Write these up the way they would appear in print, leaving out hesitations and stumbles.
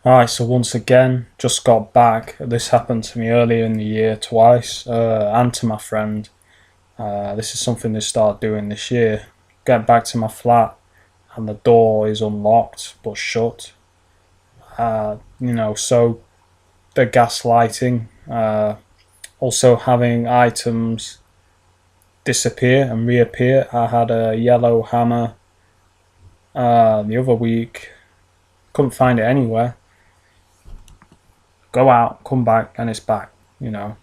Alright, so once again, just got back. This happened to me earlier in the year twice, and to my friend. This is something they started doing this year. Get back to my flat, and the door is unlocked but shut. So the gaslighting, also having items disappear and reappear. I had a yellow hammer the other week, couldn't find it anywhere. Go out, come back, and it's back. Let's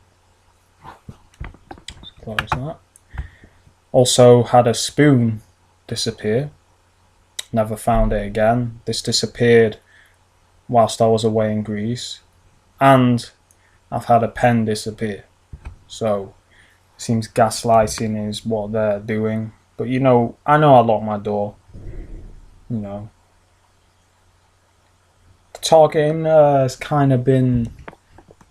close that. Also had a spoon disappear. Never found it again. This disappeared whilst I was away in Greece. And I've had a pen disappear. So it seems gaslighting is what they're doing. But I know I locked my door. The targeting has kind of been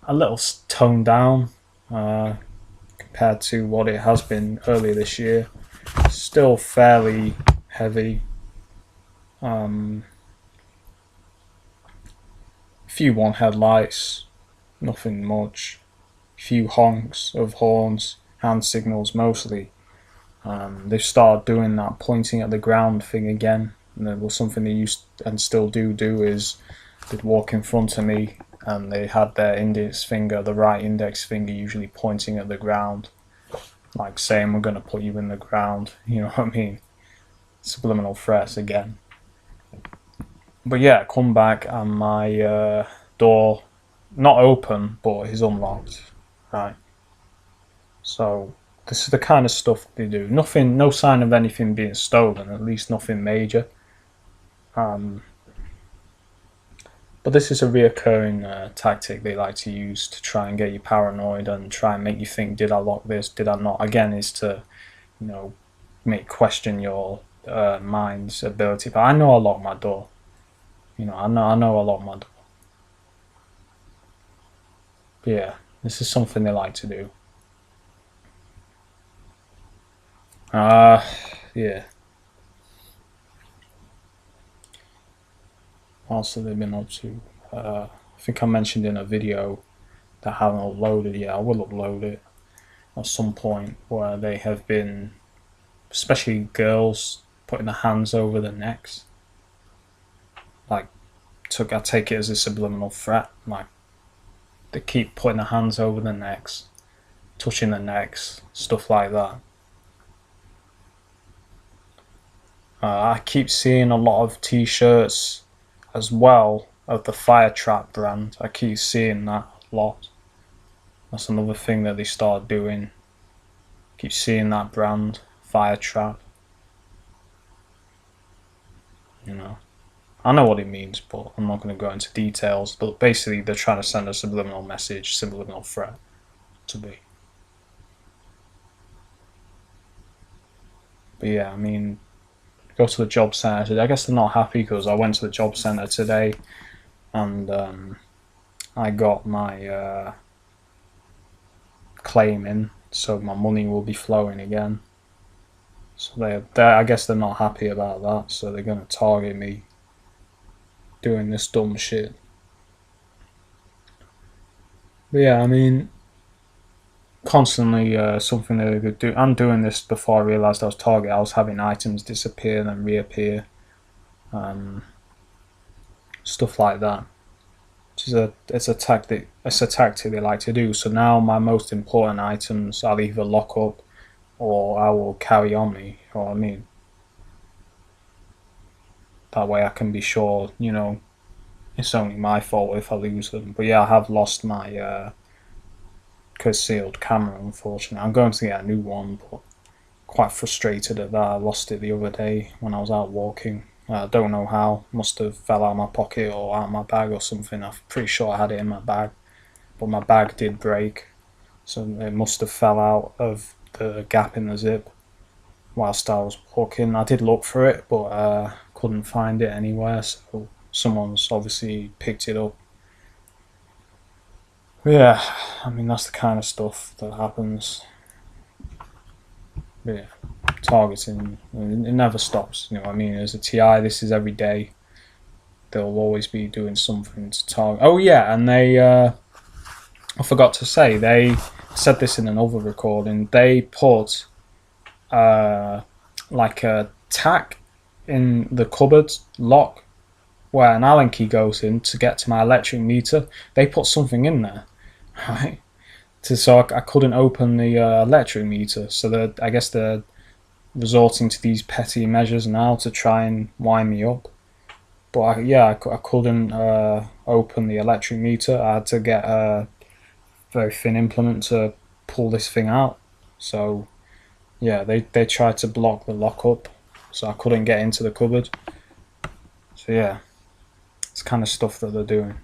a little toned down compared to what it has been earlier this year. Still fairly heavy. Few one headlights, nothing much. Few honks of horns, hand signals mostly. They've started doing that pointing at the ground thing again. And there was something they used and still do is they'd walk in front of me and they had their index finger, the right index finger, usually pointing at the ground, like saying we're going to put you in the ground. You know what I mean? Subliminal threats again. But yeah, come back and my door not open but is unlocked. Right. So this is the kind of stuff they do. Nothing, no sign of anything being stolen. At least nothing major. But this is a reoccurring tactic they like to use to try and get you paranoid and try and make you think, did I lock this, did I not? Again, is to, make question your mind's ability. But I know I locked my door. I know I locked my door. But yeah, this is something they like to do. Yeah. What else have they been up to? I think I mentioned in a video that I haven't uploaded yet. I will upload it at some point, where they have been, especially girls, putting their hands over their necks. Like, I take it as a subliminal threat. Like, they keep putting their hands over their necks, touching their necks, stuff like that. I keep seeing a lot of t-shirts as well of the Fire Trap brand. I keep seeing that a lot. That's another thing that they start doing. Keep seeing that brand, Fire Trap. I know what it means, but I'm not going to go into details. But basically, they're trying to send a subliminal message, subliminal threat to me. But yeah, go to the job centre today. I guess they're not happy because I went to the job centre today and I got my claim in, so my money will be flowing again. So I guess they're not happy about that, so they're going to target me doing this dumb shit. But yeah, constantly something that they could do. I'm doing this before I realised I was targeted. I was having items disappear and then reappear, stuff like that. It's a tactic they like to do. So now my most important items I'll either lock up or I will carry on me. You know what I mean? That way I can be sure, it's only my fault if I lose them. But yeah, I have lost my concealed camera, unfortunately. I'm going to get a new one, but quite frustrated at that. I lost it the other day when I was out walking. I don't know how. Must have fell out of my pocket or out of my bag or something. I'm pretty sure I had it in my bag, but my bag did break, so it must have fell out of the gap in the zip whilst I was walking. I did look for it, but couldn't find it anywhere, so someone's obviously picked it up. Yeah, that's the kind of stuff that happens. Yeah, targeting, it never stops. As a TI, this is every day. they'll always be doing something to target. Oh yeah, and they I forgot to say, they said this in another recording. They put like a tack in the cupboard lock where an Allen key goes in to get to my electric meter. They put something in there, right? So I couldn't open the electric meter. So I guess they're resorting to these petty measures now to try and wind me up. But I couldn't open the electric meter. I had to get a very thin implement to pull this thing out. So yeah, they tried to block the lock up, so I couldn't get into the cupboard. So yeah, it's kind of stuff that they're doing.